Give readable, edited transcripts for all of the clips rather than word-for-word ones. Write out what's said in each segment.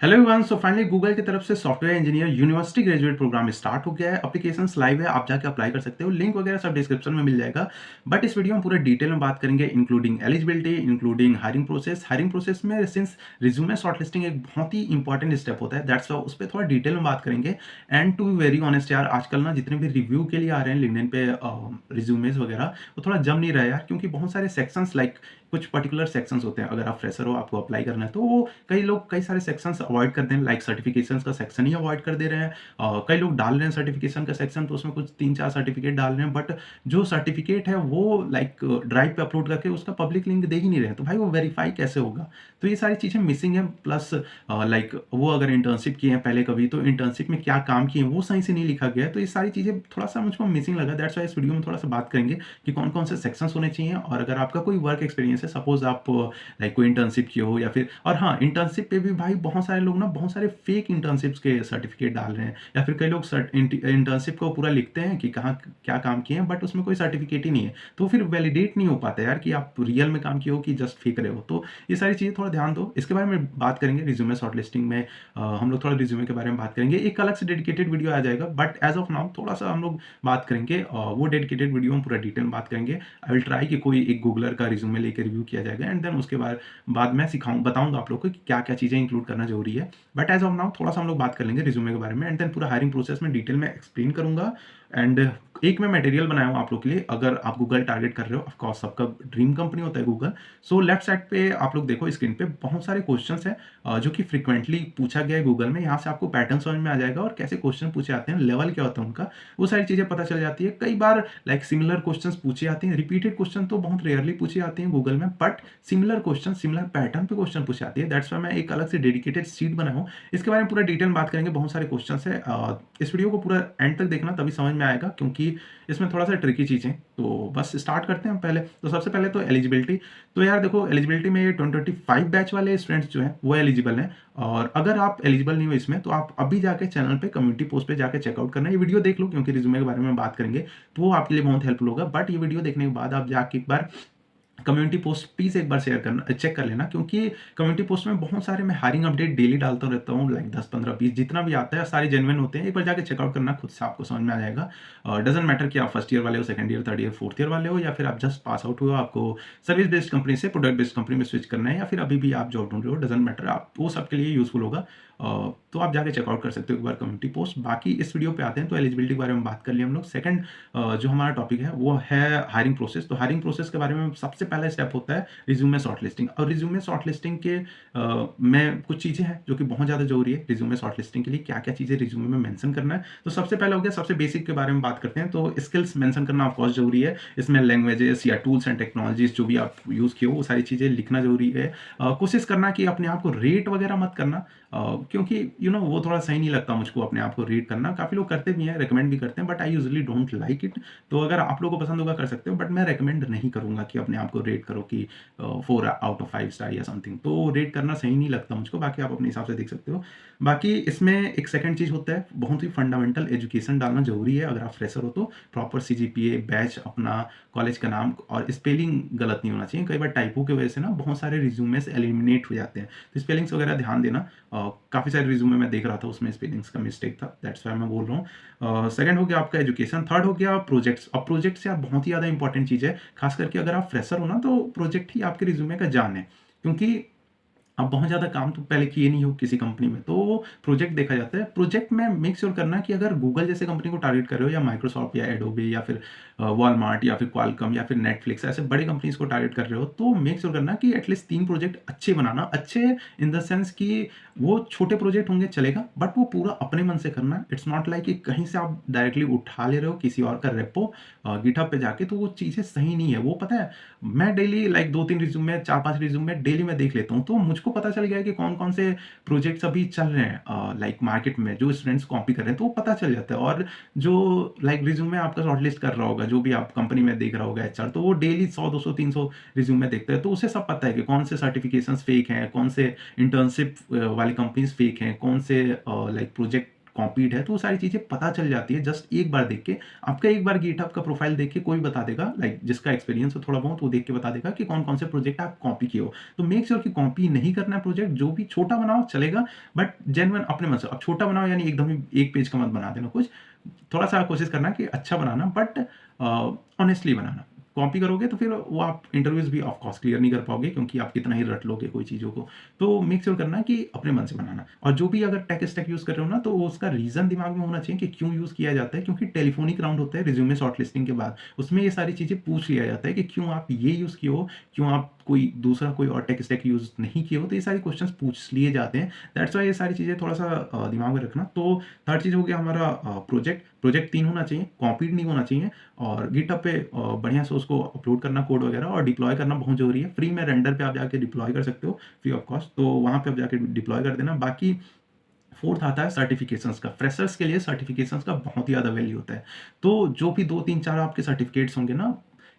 Hello everyone. So finally Google की तरफ से software engineer university graduate program start हो गया है। एप्लीकेशंस लाइव है, आप जाके अप्लाई कर सकते हो। लिंक वगैरह सब डिस्क्रिप्शन में मिल जाएगा। बट इस वीडियो में पूरा डिटेल में बात करेंगे, including eligibility, including hiring process. Hiring process में सिंस रिज्यूमे शॉर्टलिस्टिंग एक बहुत ही इंपॉर्टेंट स्टेप होता है, दैट्स वाई उस पर थोड़ा डिटेल में बात करेंगे। And to be very honest यार, आजकल ना जितने भी रिव्यू के लिए आ रहे हैं लिंक्डइन पे रिज्यूमेज वगैरह, वो थोड़ा जम नहीं रहा है यार, क्योंकि बहुत सारे सेक्शंस लाइक कुछ पर्टिकुलर सेक्शंस होते हैं। अगर आप फ्रेशर हो, आपको अप्लाई करना है, तो वो कई लोग कई सारे सेक्शंस अवॉइड कर दें, लाइक सर्टिफिकेशंस का सेक्शन ही अवॉइड कर दे रहे हैं। कई लोग डाल रहे हैं सर्टिफिकेशन का सेक्शन, तो उसमें कुछ 3-4 सर्टिफिकेट डाल रहे हैं, बट जो सर्टिफिकेट है वो लाइक ड्राइव पे अपलोड करके उसका पब्लिक लिंक दे ही नहीं रहे हैं। तो भाई वो वेरीफाई कैसे होगा? तो ये सारी चीज़ें मिसिंग है। प्लस लाइक वो अगर इंटर्नशिप किए हैं पहले कभी, तो इंटर्नशिप में क्या काम किए हैं वो सही से नहीं लिखा गया है। तो ये सारी चीज़ें थोड़ा सा मुझको मिसिंग लगा, दैट्स वाई इस वीडियो में थोड़ा सा बात करेंगे कि कौन कौन से सेक्शंस होने चाहिए। और अगर आपका कोई वर्क एक्सपीरियंस है, सपोज आप लाइक कोई इंटर्नशिप किए हो, या फिर और हाँ, इंटर्नशिप पे भी भाई बहुत सारे लोग ना बहुत सारे फेक इंटर्नशिप्स के सर्टिफिकेट डाल रहे हैं, या फिर कई लोग इंटर्नशिप को पूरा लिखते हैं कि कहाँ क्या काम किए हैं, बट उसमें कोई सर्टिफिकेट ही नहीं है। तो फिर वैलिडेट नहीं हो पाता यार कि आप रियल में काम किए हो कि जस्ट फेक रहे हो। तो ये सारी चीज़ें थोड़ा ध्यान दो। इसके बारे में बात करेंगे रिज्यूमे शॉर्टलिस्टिंग में। हम लोग थोड़ा रिज्यूमे के बारे में बात करेंगे, एक अलग से डेडिकेटेड वीडियो आ जाएगा। बट एज ऑफ नाउ थोड़ा सा हम लोग बात करेंगे, वो डेडिकेटेड वीडियो में पूरा डिटेल में बात करेंगे। आई विल ट्राई कि कोई एक गूगलर का रिज्यूमे लेकर रिव्यू किया जाएगा, एंड देन उसके बाद मैं बताऊंगा आप लोग को कि क्या क्या चीज़ें इंक्लूड करना जरूरी है। बट एज ऑफ नाउ थोड़ा सा हम लोग बात कर लेंगे रिज्यूमे के बारे में, एंड देन पूरा हायरिंग प्रोसेस में डिटेल में एक्सप्लेन करूंगा। एंड एक मैं मटेरियल बनाया हूँ आप लोग के लिए, अगर आप गूगल टारगेट कर रहे हो, ऑफकोर्स सबका ड्रीम कंपनी होता है गूगल। सो लेफ्ट साइड पे आप लोग देखो स्क्रीन पे बहुत सारे क्वेश्चंस हैं जो कि फ्रिक्वेंटली पूछा गया है गूगल में। यहाँ से आपको पैटर्न समझ में आ जाएगा, और कैसे क्वेश्चन पूछे जाते हैं, लेवल क्या होता है उनका, वो सारी चीज़ें पता चल जाती है। कई बार लाइक सिमिलर क्वेश्चंस पूछे जाते हैं, रिपीटेड क्वेश्चन तो बहुत रेयरली पूछे जाते हैं गूगल में, but similar question similar pattern पे क्वेश्चन पूछे जाती है। दैट्स वाई मैं एक अलग से डेडिकेटेड सीट बनाया हूँ। इसके बारे में पूरा डिटेल बात करेंगे, बहुत सारे क्वेश्चन है। इस वीडियो को पूरा एंड तक देखना, तभी समझ में आएगा, क्योंकि इसमें थोड़ा सा ट्रिकी चीज़ें। तो बस स्टार्ट करते हैं पहले। तो सबसे पहले तो एलिजिबिलिटी। तो यार देखो, एलिजिबिलिटी में 2025 बैच वाले स्टूडेंट्स जो हैं वो एलिजिबल हैं। और अगर आप एलिजिबल नहीं हो इसमें, तो आप अभी जाके चैनल पे कम्युनिटी पोस्ट पे जाके चेकआउट करना। ये वीडियो देख लो, क्योंकि रिज्यूमे के बारे में बात करेंगे तो वो आपके लिए बहुत हेल्पफुल होगा। बट ये वीडियो देखने के बाद आप जाके एक बार कम्युनिटी पोस्ट प्लीज एक बार शेयर करना, चेक कर लेना, क्योंकि कम्युनिटी पोस्ट में बहुत सारे मैं हायरिंग अपडेट डेली डालता रहता हूँ, लाइक 10-15-20 जितना भी आता है, सारे जेन्युइन होते हैं। एक बार जाके चेकआउट करना, खुद से आपको समझ में आ जाएगा। डजेंट मैटर कि आप फर्स्ट ईयर वाले हो, second year, third year, fourth year वाले हो, या फिर आप जस्ट पास आउट हो, आपको सर्विस बेस्ड कंपनी से प्रोडक्ट बेस्ड कंपनी में स्विच करना है, या फिर अभी भी आप जॉब ढूंढ रहे हो, डजेंट मैटर, आप वो सबके लिए यूजफुल होगा। तो आप जाके चेकआउट कर सकते हो एक बार कम्युनिटी पोस्ट। बाकी इस वीडियो पे आते हैं। तो एलिजिबिलिटी के बारे में बात कर लिया हम लोग। सेकंड जो हमारा टॉपिक है वो है हायरिंग प्रोसेस। तो हायरिंग प्रोसेस के बारे में सबसे पहला स्टेप होता है रिज्यूमे शॉर्टलिस्टिंग। और रिज्यूमे शॉर्टलिस्टिंग के में कुछ चीज़ें हैं जो कि बहुत ज़्यादा जरूरी है रिज्यूमे शॉर्टलिस्टिंग के लिए। क्या क्या चीज़ें रिज्यूमे में मेंशन करना है, तो सबसे पहले हो गया, सबसे बेसिक के बारे में बात करते हैं। तो स्किल्स मेंशन करना ऑफकोर्स जरूरी है। इसमें लैंग्वेजेस या टूल्स एंड टेक्नोलॉजीज जो भी आप यूज़ किए हो, वो सारी चीज़ें लिखना जरूरी है। कोशिश करना कि अपने आप को रेट वगैरह मत करना, क्योंकि वो थोड़ा सही नहीं लगता मुझको अपने आप को रेट करना। काफ़ी लोग करते भी हैं, रिकमेंड भी करते हैं, but I usually don't like it. तो अगर आप लोगों को पसंद होगा कर सकते हो, बट मैं रिकमेंड नहीं करूंगा कि अपने आप को रेट करो कि 4/5 स्टार या समथिंग। तो रेट करना सही नहीं लगता मुझको। बाकी आप अपने हिसाब से देख सकते हो। बाकी इसमें एक सेकंड चीज़ होता है, बहुत ही फंडामेंटल एजुकेशन डालना जरूरी है। अगर आप फ्रेशर हो तो प्रॉपर CGPA, बैच, अपना कॉलेज का नाम, और स्पेलिंग गलत नहीं होना चाहिए। कई बार टाइपो की वजह से ना बहुत सारे रिज्यूमे से एलिमिनेट हो जाते हैं, तो स्पेलिंग्स वगैरह ध्यान देना। काफ़ी सारे रिज्यूमे मैं देख रहा था, उसमें स्पेलिंग्स का मिस्टेक था, दैट्स वाई मैं बोल रहा हूँ। सेकंड हो गया आपका एजुकेशन। थर्ड हो गया प्रोजेक्ट्स। अब प्रोजेक्ट्स यार बहुत ही ज़्यादा इंपॉर्टेंट चीज़ है, खास करके अगर आप फ्रेशर हो ना, तो प्रोजेक्ट ही आपके रिज्यूमे का जान है। क्योंकि आप बहुत ज़्यादा काम तो पहले किए नहीं हो किसी कंपनी में, तो प्रोजेक्ट देखा जाता है। प्रोजेक्ट में मेक श्योर करना कि अगर गूगल जैसे कंपनी को टारगेट कर रहे हो, या माइक्रोसॉफ्ट या एडोबे या फिर वॉलमार्ट या फिर क्वालकॉम या फिर नेटफ्लिक्स, ऐसे बड़ी कंपनीज को टारगेट कर रहे हो, तो मेक श्योर करना कि एटलीस्ट 3 प्रोजेक्ट अच्छे बनाना। अच्छे इन द सेंस कि वो छोटे प्रोजेक्ट होंगे चलेगा, बट वो पूरा अपने मन से करना। इट्स नॉट लाइक कि कहीं से आप डायरेक्टली उठा ले रहे हो किसी और का रेपो गिटहब पे जाके, तो वो चीज़ें सही नहीं है। वो पता है, मैं daily like 2-3 resume, 4-5 resume daily मैं देख लेता हूँ, तो मुझको पता चल गया है कि कौन कौन से प्रोजेक्ट्स अभी चल रहे हैं लाइक मार्केट में, जो स्टूडेंट्स कॉपी कर रहे हैं, तो वो पता चल जाता है। और जो लाइक रिज्यूमे आपका शॉर्टलिस्ट कर रहा होगा, जो भी आप कंपनी में देख रहा होगा HR, तो वो डेली 100, 200, 300 रिज्यूमे देखता है, तो उसे सब पता है कि कौन से सर्टिफिकेशंस फेक हैं, कौन से इंटर्नशिप वाली कंपनीज फेक हैं, कौन से लाइक प्रोजेक्ट कॉपीड है, तो वो सारी चीज़ें पता चल जाती है जस्ट एक बार देख के। आपका एक बार गिटहब का प्रोफाइल देख के कोई बता देगा, लाइक जिसका एक्सपीरियंस हो थोड़ा बहुत, वो देख के बता देगा कि कौन-कौन से प्रोजेक्ट आप कॉपी किए हो। तो मेक श्योर कि कॉपी नहीं करना है प्रोजेक्ट, जो भी छोटा बनाओ चलेगा, बट जेन्युइन अपने मन से। अब छोटा बनाओ यानी एकदम ही 1 पेज का मत बना देना कुछ, थोड़ा-सा कोशिश करना कि अच्छा बनाना, बट ऑनेस्टली बनाना। कॉपी करोगे तो फिर वो आप इंटरव्यूज़ भी ऑफ कोर्स क्लियर नहीं कर पाओगे, क्योंकि आप कितना ही रट लोगे कोई चीज़ों को। तो मेक श्योर करना कि अपने मन से बनाना, और जो भी अगर टेक स्टैक यूज़ कर रहे हो ना, तो उसका रीज़न दिमाग में होना चाहिए कि क्यों यूज़ किया जाता है, क्योंकि टेलीफोनिक राउंड होता है रिज्यूमे शॉर्टलिस्टिंग के बाद। उसमें ये सारी चीज़ें पूछ लिया जाता है कि क्यों आप ये यूज़ किए हो, क्यों आप कोई दूसरा कोई और टेक स्टैक यूज़ नहीं किए हो, तो ये सारी क्वेश्चंस पूछ लिए जाते हैं। दैट्स व्हाई ये सारी चीज़ें थोड़ा-सा दिमाग में रखना। तो थर्ड चीज़ हो गया हमारा प्रोजेक्ट 3 होना चाहिए, कॉपीड नहीं होना चाहिए, और गिटहब पे बढ़िया से उसको अपलोड करना कोड वगैरह, और डिप्लॉय करना बहुत ज़रूरी है। फ्री में रेंडर पे आप जाके डिप्लॉय कर सकते हो फ्री ऑफ कॉस्ट, तो वहाँ पे आप जाके डिप्लॉय कर देना। बाकी फोर्थ आता है सर्टिफिकेशंस का। फ्रेशर्स के लिए सर्टिफिकेशंस का बहुत ही ज़्यादा वैल्यू होता है। तो जो भी 2, 3, 4 आपके सर्टिफिकेट्स होंगे ना,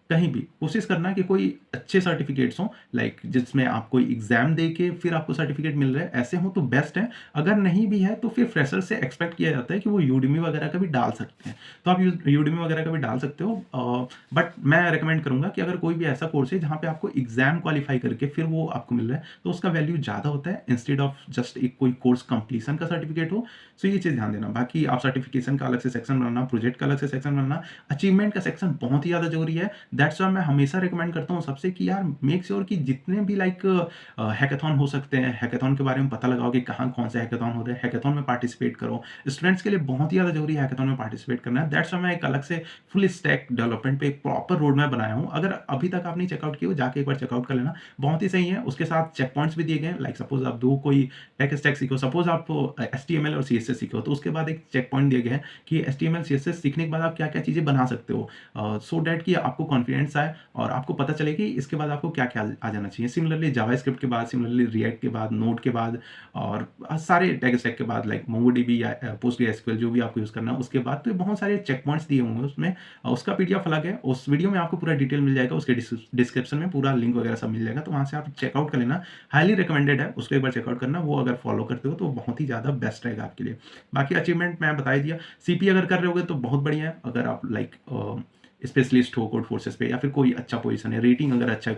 कहीं भी कोशिश करना कि कोई अच्छे सर्टिफिकेट्स हों, लाइक जिसमें आप कोई एग्जाम दे के फिर आपको सर्टिफिकेट मिल रहा है, ऐसे हो तो बेस्ट है। अगर नहीं भी है तो फिर फ्रेशर से एक्सपेक्ट किया जाता है कि वो यूडेमी वगैरह का भी डाल सकते हैं, तो आप यूडेमी वगैरह का भी डाल सकते हो। बट मैं रिकमेंड करूंगा कि अगर कोई भी ऐसा कोर्स है जहाँ पे आपको एग्जाम क्वालिफाई करके फिर वो आपको मिल रहा है, तो उसका वैल्यू ज़्यादा होता है इंस्टेड ऑफ जस्ट एक कोई कोर्स कंप्लीशन का सर्टिफिकेट हो। सो ये चीज़ ध्यान देना। बाकी आप सर्टिफिकेशन का अलग से सेक्शन बनाना, प्रोजेक्ट का अलग से सेक्शन बनाना, अचीवमेंट का सेक्शन बहुत ही ज़्यादा जरूरी है। दैट्स व्हाई मैं हमेशा रिकमेंड करता हूँ सबसे कि यार मेक श्योर कि जितने भी लाइक हैकाथॉन हो सकते हैं, हैकाथॉन के बारे में पता लगाओ कि कहाँ कौन से हैकाथॉन हो रहे हैं, हैकाथॉन में पार्टिसिपेट करो। स्टूडेंट्स के लिए बहुत ही ज़्यादा जरूरी है हैकाथॉन में पार्टिसिपेट करना है। दैट्स व्हाई मैं एक अलग से फुल स्टैक डेवलपमेंट पे एक प्रॉपर रोड मैप बनाया हूँ। अगर अभी तक आपने चेकआउट किया हो, जाके एक बार चेकआउट कर लेना, बहुत ही सही है। उसके साथ चेक पॉइंट्स भी दिए गए हैं, लाइक सपोज आप दो कोई टेक स्टैक सीखो, सपोज आप HTML और CSS सीखो, तो उसके बाद एक चेक पॉइंट दिए गए हैं कि HTML CSS सीखने के बाद आप क्या क्या चीज़ें बना सकते हो, सो डैट कि आपको कॉन्फिडेंस आए और आपको पता चले कि इसके बाद आपको क्या क्या आ जाना चाहिए। सिमिलरली जावास्क्रिप्ट के बाद, सिमिलरली रिएक्ट के बाद, नोड के बाद, और सारे टैग स्टैक के बाद, लाइक मोंगोडीबी या पोस्टग्रेसक्यूएल जो भी आपको यूज़ करना है उसके बाद, तो बहुत सारे चेक पॉइंट्स दिए होंगे उसमें। उसका PDF अलग है, उस वीडियो में आपको पूरा डिटेल मिल जाएगा, उसके डिस्क्रिप्शन में पूरा लिंक वगैरह सब मिल जाएगा, तो वहाँ से आप चेकआउट कर लेना। हाईली रिकमेंडेड है, उसको एक बार चेकआउट करना। वो अगर फॉलो करते हो तो बहुत ही ज़्यादा बेस्ट रहेगा आपके लिए। बाकी अचीवमेंट मैं बता ही दिया। CP अगर कर रहे होगे तो बहुत बढ़िया है। अगर आप लाइक स्पेशलिस्ट हो कोड फोर्सेस पे, या फिर कोई अच्छा पोजीशन है, रेटिंग अगर अच्छा है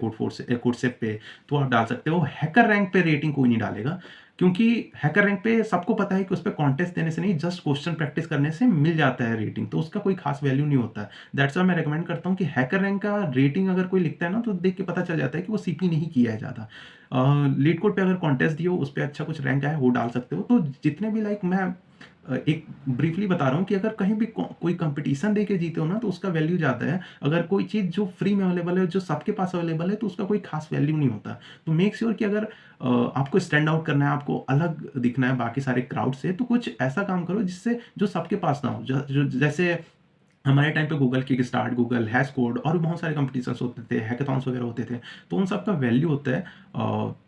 कोडसेप पे, तो आप डाल सकते हो। हैकर रैंक पे रेटिंग कोई नहीं डालेगा, क्योंकि हैकर रैंक पे सबको पता है कि उस पर कॉन्टेस्ट देने से नहीं, जस्ट क्वेश्चन प्रैक्टिस करने से मिल जाता है रेटिंग, तो उसका कोई खास वैल्यू नहीं होता है। दैट्स व्हाई मैं रेकमेंड करता हूँ कि हैकर रैंक का रेटिंग अगर कोई लिखता है ना, तो देख के पता चल जाता है कि वो CP नहीं किया है ज़्यादा। लीड कोड पे अगर कॉन्टेस्ट दियो, उस पर अच्छा कुछ रैंक आए, वो डाल सकते हो। तो जितने भी लाइक मैं एक ब्रीफली बता रहा हूँ कि अगर कहीं भी कोई कंपटीशन दे के जीते हो ना, तो उसका वैल्यू ज़्यादा है। अगर कोई चीज़ जो फ्री में अवेलेबल है, जो सबके पास अवेलेबल है, तो उसका कोई खास वैल्यू नहीं होता। तो मेक श्योर कि अगर आपको स्टैंड आउट करना है, आपको अलग दिखना है बाकी सारे क्राउड से, तो कुछ ऐसा काम करो जिससे जो सबके पास ना हो। जैसे हमारे टाइम पे Google kick start, Google hash code और भी बहुत सारे कॉम्पिटिशन्स होते थे, हैकाथॉन्स वगैरह होते थे, तो उन सब का वैल्यू होता है।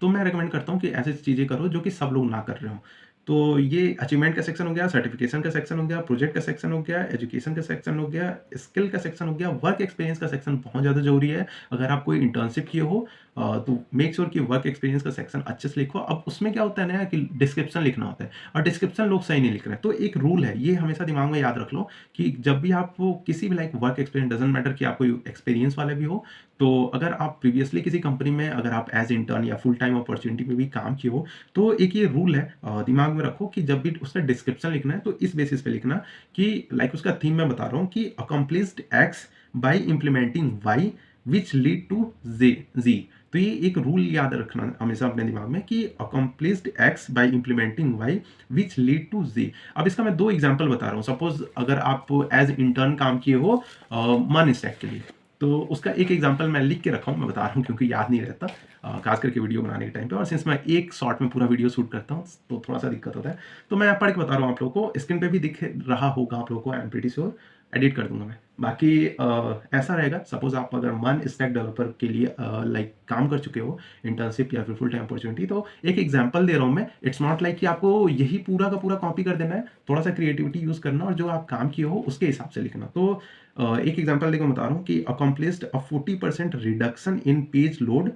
तो मैं रिकमेंड करता हूँ कि ऐसी चीज़ें करो जो कि सब लोग ना कर रहे हो। तो ये अचीवमेंट का सेक्शन हो गया, सर्टिफिकेशन का सेक्शन हो गया, प्रोजेक्ट का सेक्शन हो गया, एजुकेशन का सेक्शन हो गया, स्किल का सेक्शन हो गया, वर्क एक्सपीरियंस का सेक्शन बहुत ज़्यादा जरूरी है। अगर आप कोई इंटर्नशिप किए हो तो मेक श्योर कि वर्क एक्सपीरियंस का सेक्शन अच्छे से लिखो। अब उसमें क्या होता है ना कि डिस्क्रिप्शन लिखना होता है, और डिस्क्रिप्शन लोग सही नहीं लिख रहे हैं। तो एक रूल है, ये हमेशा दिमाग में याद रख लो कि जब भी आप वो किसी भी like work experience, doesn't matter कि आप कोई एक्सपीरियंस वाले भी हो, तो अगर आप प्रीवियसली किसी कंपनी में अगर आप एज इंटर्न या फुल टाइम अपॉर्चुनिटी पे भी काम किए हो, तो एक ये रूल है, दिमाग में रखो कि जब भी उसका डिस्क्रिप्शन लिखना है तो इस बेसिस पे लिखना कि लाइक उसका थीम मैं बता रहा हूँ कि accomplished x by implementing y which lead to G. तो ये एक रूल याद रखना हमेशा अपने दिमाग में कि accomplished x by implementing y which lead to G. अब इसका मैं 2 एग्जांपल बता रहा हूँ। सपोज अगर आप एज इंटर्न काम किए हो मन स्टैक के लिए, तो उसका एक एग्जांपल मैं लिख के रखा हूँ, मैं बता रहा हूँ क्योंकि याद नहीं रहता खास करके वीडियो बनाने के टाइम पे, और सिंस मैं एक शॉट में पूरा वीडियो शूट करता हूँ तो थोड़ा सा दिक्कत होता है। तो मैं पढ़ के बता रहा हूँ आप लोगों को, स्क्रीन पे भी दिख रहा होगा आप लोगों को, I am pretty sure, edit कर दूंगा मैं। बाकी ऐसा रहेगा, सपोज आप अगर मन स्टैक डेवलपर के लिए लाइक काम कर चुके हो इंटर्नशिप या फिर फुल टाइम अपॉर्चुनिटी, तो एक एग्जांपल दे रहा हूँ मैं। इट्स नॉट लाइक कि आपको यही पूरा का पूरा कॉपी कर देना है, थोड़ा सा क्रिएटिविटी यूज करना और जो आप काम किए हो उसके हिसाब से लिखना। तो एक एग्जांपल देखो बता रहा हूँ कि accomplished a 40% reduction in page load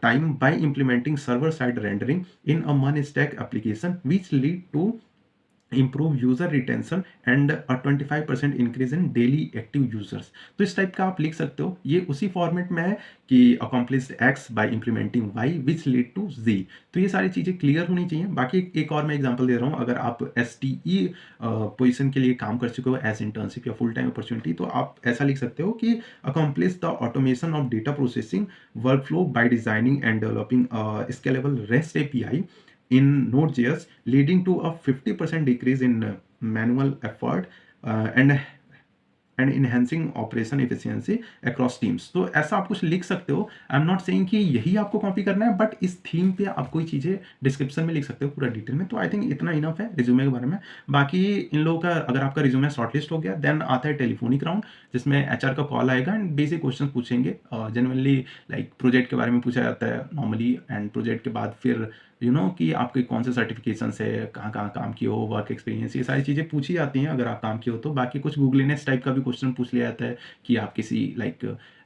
time by implementing server-side rendering in a one-stack application, which lead to improve user retention and 25% increase in daily active users. तो इस टाइप का आप लिख सकते हो। ये उसी फॉर्मेट में है कि accomplish x by implementing y which lead to G. तो ये सारी चीज़ें क्लियर होनी चाहिए। बाकी एक और मैं एग्जांपल दे रहा हूँ, अगर आप एस टी ई पोजिशन के लिए काम कर चुके हो एज इंटर्नशिप या फुल टाइम अपॉर्चुनिटी, तो आप ऐसा लिख सकते हो कि accomplish the automation of data processing workflow by designing and developing scalable REST API in Node.js, leading to a 50% decrease in manual effort and enhancing operation efficiency across teams. तो ऐसा आप कुछ लिख सकते हो। आई एम नॉट सेइंग कि यही आपको कॉपी करना है, बट इस थीम पे आप कोई चीज़ें डिस्क्रिप्शन में लिख सकते हो पूरा डिटेल में। तो आई थिंक इतना इनफ है रिज्यूमे के बारे में। बाकी इन लोगों का अगर आपका रिज्यूमे शॉर्टलिस्ट हो गया, देन आता है टेलीफोनिक राउंड, जिसमें एचआर का कॉल आएगा एंड बेसिक क्वेश्चन पूछेंगे। जनरली लाइक प्रोजेक्ट के बारे में पूछा जाता है नॉर्मली, एंड प्रोजेक्ट के बाद फिर कि आपके कौन से सर्टिफिकेशन है, कहाँ कहाँ काम किए हो, वर्क एक्सपीरियंस, ये सारी चीज़ें पूछी जाती हैं अगर आप काम किए हो तो। बाकी कुछ गूगलीनेस टाइप का भी क्वेश्चन पूछ लिया जाता है कि आप किसी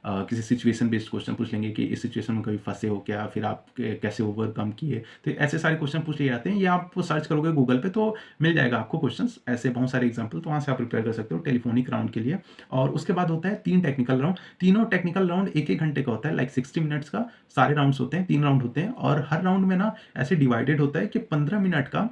किसी सिचुएशन बेस्ड क्वेश्चन पूछ लेंगे कि इस सिचुएशन में कभी फंसे हो क्या, फिर आप कैसे ओवरकम किए। तो ऐसे सारे क्वेश्चन पूछ लिए जाते हैं। ये आप सर्च करोगे गूगल पे तो मिल जाएगा आपको क्वेश्चन, ऐसे बहुत सारे एग्जाम्पल, तो वहाँ से आप प्रिपेयर कर सकते हो टेलीफोनिक राउंड के लिए। और उसके बाद होता है 3 टेक्निकल राउंड। तीनों टेक्निकल राउंड 1-1 घंटे का होता है, लाइक 60 मिनट्स का सारे राउंड्स होते हैं, 3 राउंड होते हैं। और हर राउंड में ना ऐसे डिवाइडेड होता है कि 15 मिनट का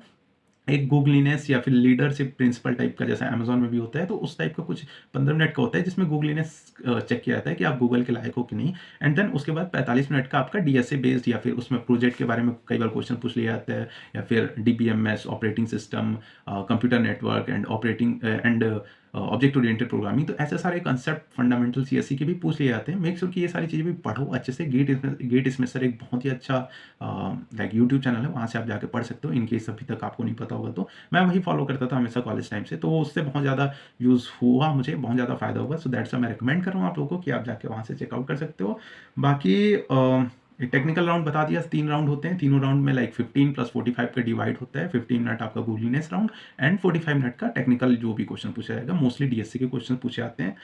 एक गूगलीनेस या फिर लीडरशिप प्रिंसिपल टाइप का, जैसा अमेजोन में भी होता है, तो उस टाइप का कुछ 15 मिनट का होता है, जिसमें गूगलीनेस चेक किया जाता है कि आप गूगल के लायक हो कि नहीं। एंड देन उसके बाद 45 मिनट का आपका डीएसए बेस्ड या फिर उसमें प्रोजेक्ट के बारे में कई बार क्वेश्चन पूछ लिया जाता है, या फिर DBMS, operating system, computer network and operating and object oriented programming. तो ऐसे सारे कंसेप्ट फंडामेंटल सीएससी के भी पूछ लिए जाते हैं। मेक श्योर कि ये सारी चीज़ें भी पढ़ो अच्छे से। गेट स्मेशर एक बहुत ही अच्छा लाइक यूट्यूब चैनल है, वहाँ से आप जाके पढ़ सकते हो। इनकेस अभी तक आपको नहीं पता होगा तो मैं वही फॉलो करता था हमेशा कॉलेज टाइम से, तो उससे बहुत ज़्यादा यूज़ हुआ, मुझे बहुत ज़्यादा फायदा होगा। सो दैट्स मैं रिकमेंड कर रहा हूँ आप लोगों को कि आप जाके वहाँ से चेकआउट कर सकते हो। बाकी टेक्निकल राउंड बता दिया, 3 राउंड होते हैं। तीनों राउंड में लाइक 15 + 45 का डिवाइड होता है। 15 मिनट आपका गूगलीनेस राउंड एंड 45 मिनट का टेक्निकल जो भी क्वेश्चन पूछा जाएगा। मोस्टली डीएससी के क्वेश्चन पूछे जाते हैं।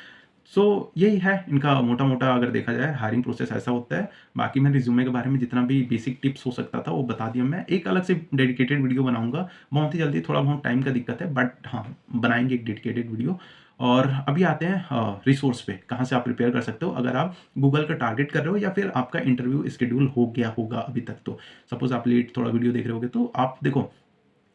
सो यही है इनका मोटा-मोटा अगर देखा जाए हायरिंग प्रोसेस ऐसा होता है। बाकी मैं रिज्यूमे के बारे में जितना भी बेसिक टिप्स हो सकता था वो बता दिया। मैं एक अलग से डेडिकेटेड वीडियो बनाऊँगा बहुत ही जल्दी, थोड़ा बहुत टाइम का दिक्कत है, बट हाँ, बनाएँगे एक डेडिकेटेड वीडियो। और अभी आते हैं रिसोर्स पे, कहाँ से आप प्रिपेयर कर सकते हो अगर आप गूगल का टारगेट कर रहे हो या फिर आपका इंटरव्यू शेड्यूल हो गया होगा अभी तक तो। सपोज़ आप लेट थोड़ा वीडियो देख रहे होगे तो आप देखो,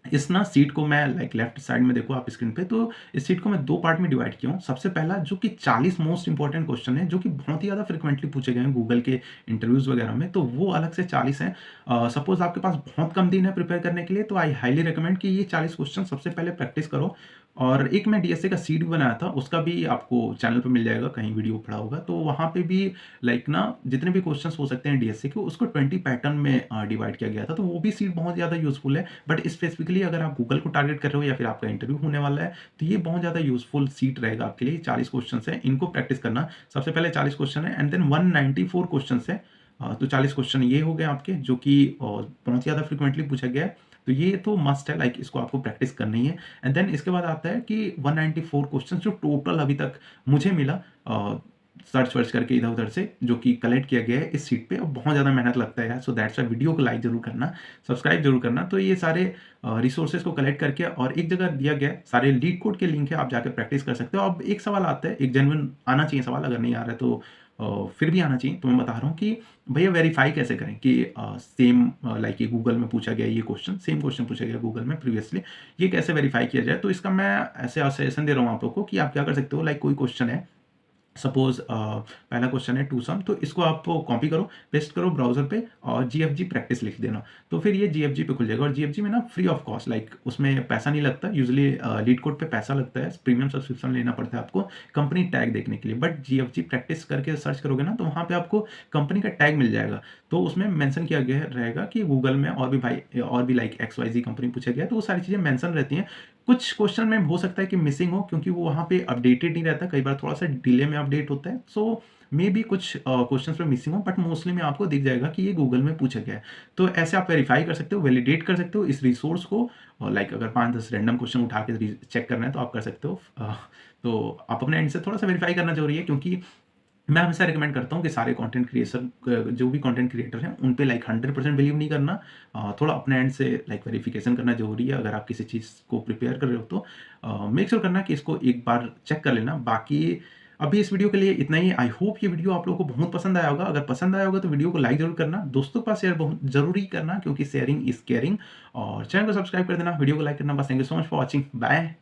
इस ना सीट को मैं लाइक लेफ्ट साइड में देखो आप स्क्रीन पे, तो इस सीट को मैं 2 पार्ट में डिवाइड किया हूँ। सबसे पहला जो कि 40 मोस्ट इंपोर्टेंट क्वेश्चन है, जो कि बहुत ही ज़्यादा फ्रीक्वेंटली पूछे गए हैं गूगल के इंटरव्यूज़ वगैरह में, तो वो अलग से 40 हैं। सपोज़ आपके पास बहुत कम दिन है प्रिपेयर करने के लिए, तो आई हाइली रिकमेंड कि ये 40 क्वेश्चन सबसे पहले प्रैक्टिस करो। और एक मैं डीएसए का सीट भी बनाया था, उसका भी आपको चैनल पे मिल जाएगा, कहीं वीडियो पड़ा होगा, तो वहाँ पे भी लाइक ना जितने भी क्वेश्चंस हो सकते हैं डीएसए के, उसको 20 पैटर्न में डिवाइड किया गया था, तो वो भी सीट बहुत ज़्यादा यूज़फुल है। बट स्पेसिफिकली अगर आप गूगल को टारगेट कर रहे हो या फिर आपका इंटरव्यू होने वाला है, तो ये बहुत ज़्यादा यूज़फुल सीट रहेगा आपके लिए। 40 क्वेश्चन है, इनको प्रैक्टिस करना। सबसे पहले 40 क्वेश्चन है एंड देन 194 क्वेश्चन है। तो 40 क्वेश्चन ये हो गए आपके, जो कि बहुत ज़्यादा फ्रिक्वेंटली पूछा गया है, तो ये तो मस्ट है, लाइक इसको आपको प्रैक्टिस करनी है। एंड देन इसके बाद आता है कि 194 क्वेश्चन जो टोटल अभी तक मुझे मिला सर्च वर्च करके इधर उधर से, जो कि कलेक्ट किया गया है इस सीट पे। अब बहुत ज़्यादा मेहनत लगता है यार, सो दैट्स वाई वीडियो को लाइक जरूर करना, सब्सक्राइब जरूर करना। तो ये सारे रिसोर्सेज को कलेक्ट करके और एक जगह दिया गया है, सारे लीड कोड के लिंक है, आप जाकर प्रैक्टिस कर सकते हो। अब एक सवाल आता है, एक जेन्युइन आना चाहिए सवाल, अगर नहीं आ रहा है तो फिर भी आना चाहिए। तो मैं बता रहा हूँ कि भैया वेरीफाई कैसे करें कि सेम लाइक ये गूगल में पूछा गया ये क्वेश्चन, सेम क्वेश्चन पूछा गया गूगल में प्रीवियसली, ये कैसे वेरीफाई किया जाए। तो इसका मैं ऐसे सजेशन दे रहा हूँ आप लोग को कि आप क्या कर सकते हो, लाइक कोई क्वेश्चन है, सपोज पहला क्वेश्चन है 2 सम, तो इसको आप कॉपी करो, पेस्ट करो ब्राउजर पे और जीएफजी प्रैक्टिस लिख देना, तो फिर ये जीएफजी पे खुल जाएगा। और जीएफजी में ना फ्री ऑफ कॉस्ट, लाइक उसमें पैसा नहीं लगता। यूजुअली लीड कोड पे पैसा लगता है, प्रीमियम सब्सक्रिप्शन लेना पड़ता है आपको कंपनी टैग देखने के लिए। बट जीएफजी प्रैक्टिस करके सर्च करोगे ना, तो वहाँ पे आपको कंपनी का टैग मिल जाएगा, तो उसमें मेंशन किया गया रहेगा कि गूगल में और भी भाई और भी लाइक XYZ कंपनी पूछा गया, तो वो सारी चीज़ें मेंशन रहती हैं। कुछ क्वेश्चन में हो सकता है कि मिसिंग हो, क्योंकि वो वहाँ पे अपडेटेड नहीं रहता, कई बार थोड़ा सा डिले में अपडेट होता है। सो मे बी कुछ क्वेश्चंस में मिसिंग हो, बट मोस्टली में आपको दिख जाएगा कि ये गूगल में पूछा गया है। तो ऐसे आप वेरीफाई कर सकते हो, वैलिडेट कर सकते हो इस रिसोर्स को। लाइक अगर 5-10 रैंडम क्वेश्चन उठा के चेक करना है तो आप कर सकते हो। तो आप अपने एंड से थोड़ा सा वेरीफाई करना जरूरी है, क्योंकि मैं हमेशा रिकमेंड करता हूँ कि सारे कंटेंट क्रिएशन जो भी कंटेंट क्रिएटर हैं, उन पे लाइक 100% बिलीव नहीं करना। थोड़ा अपने एंड से लाइक वेरिफिकेशन करना ज़रूरी है। अगर आप किसी चीज़ को प्रिपेयर कर रहे हो तो मेक श्योर करना कि इसको एक बार चेक कर लेना। बाकी अभी इस वीडियो के लिए इतना ही। आई होप ये वीडियो आप लोगों को बहुत पसंद आया होगा। अगर पसंद आया होगा तो वीडियो को लाइक ज़रूर करना, दोस्तों के पास शेयर बहुत ज़रूरी करना, क्योंकि शेयरिंग इज़ केयरिंग। और चैनल को सब्सक्राइब कर देना, वीडियो को लाइक करना। बस thank you so much for watching. Bye.